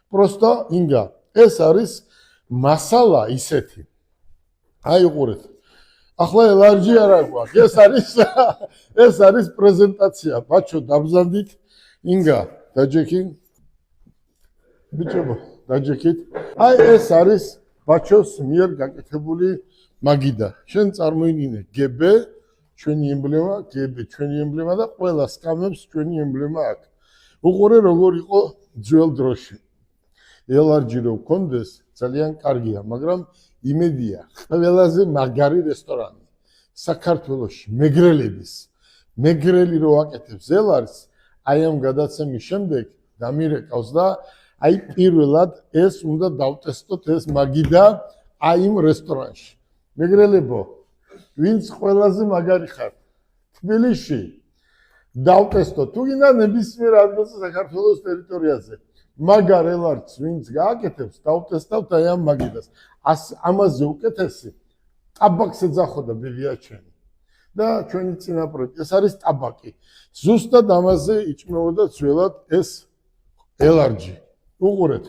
Просто ინგა ეს არის მასალა ისეთი. აი უყურეთ. ახლა ელარჯი არა გვაქვს. ეს არის პრეზენტაცია. ბაჩო დაბზანდით. ინგა დაჯექი. ბიჭებო, დაჯექით. აი ეს არის ბაჩოს მიერ გაკეთებული მაგიდა. შენ წარმოიდგინე GB ჩვენი ემბლემა, GB ჩვენი ემბლემა და ყველა სკამებს ჩვენი ემბლემა აქვს. უყურე როგორ იყო ძველ დროში. ელარჯი რო გქონდეს ძალიან კარგია, მაგრამ იმედია, ყველაზე მაგარი რესტორანი საქართველოში მეგრელების, მეგრელი რო აკეთებს ელარჯს, აი ამ გადაცემის შემდეგ დამირეკავს და აი პირველად ეს უნდა დავტესტოთ ეს მაგიდა აი იმ რესტორანში. მეგრელებო, ვინც ყველაზე მაგარი ხარ თბილისში დავტესტოთ. თუ გინდა ნებისმიერ ადგილზე საქართველოს ტერიტორიაზე მაგარ ელარჯს ვინც გააკეთებს, დავტესტავთ აი ამ მაგიდას. ამაზე უკეთესი ტაბაკს ეძახოდა ბებია ჩემი. და ჩვენი წინაპრები, ეს არის ტაბაკი. ზუსტად ამაზე იჭმევოდა ძველად ეს ელარჯი. უყურეთ.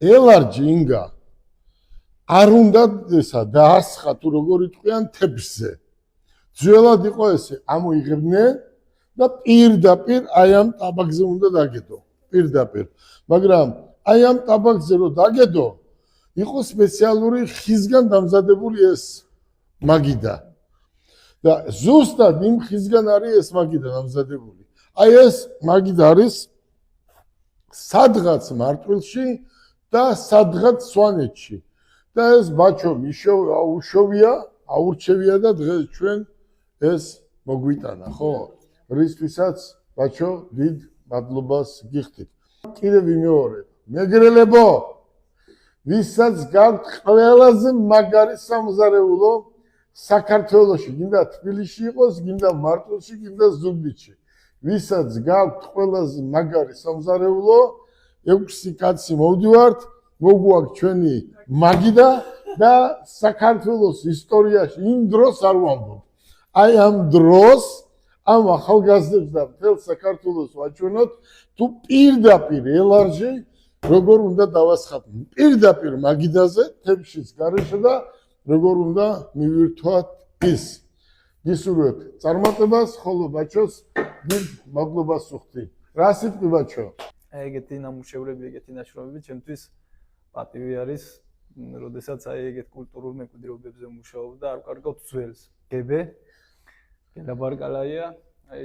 ელარჯი ინგა არ უნდა ესა დაასხა თუ როგორ იტყვიან თებსზე. ძველად იყო ესე, ამოიღებდნენ და პირდაპირ აი ამ ტაბაკზე უნდა დაგედო. პირდაპირ. მაგრამ აი ამ ტაბაკზე რო დაგედო, იყო სპეციალური ხისგან დამზადებული ეს მაგიდა. და ზუსტად იმ ხისგან არის ეს მაგიდა დამზადებული. აი ეს მაგიდა არის სადღაც მარტვილში და სადღაც სვანეთში. და ეს ბაჩო უშოვია, აურჩევია და დღეს ჩვენ ეს მოგვიტანა, ხო? რისთვისაც ბაჩო დიდ მადლობას გიხდით. კიდევ ვიმეორებ, მეგრელებო, ვისაც გაქვთ ყველაზე მაგარი სამზარეულო საქართველოში, გინდა თბილისში იყოს, გინდა მარტვილში, გინდა ზუგდიდში. ვისაც გაქვთ ყველაზე მაგარი სამზარეულო, 6 კაცი მოვდივართ, მოგვაქვს ჩვენი მაგიდა და საქართველოს ისტორიაში იმ დროს არ ვამბობ. აი ამ დროს ამ ახალგაზრდებს და მთელ საქართველოს ვაჩვენოთ, თუ პირდაპირ ელარჯი როგორ უნდა დავასხატოთ. პირდაპირ მაგიდაზე, თებშის გარეშე და როგორ უნდა მივირთვათ ის. გისურვებთ წარმატებას, ხოლო ბაჩოს დიდ მადლობას ვუხდი. რა სიტყვი ბაჩო? ეგეთი ნამუშევრები, ეგეთი ნაშრომები ჩემთვის პატივი არის, როდესაც აი ეგეთ კულტურულ მემკვიდრეობებზე მუშაობ და არ კარგავთ ძველს. გელა ბარკალაია, აი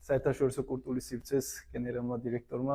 საერთაშორისო კულტურის სივრცეს გენერალურმა დირექტორმა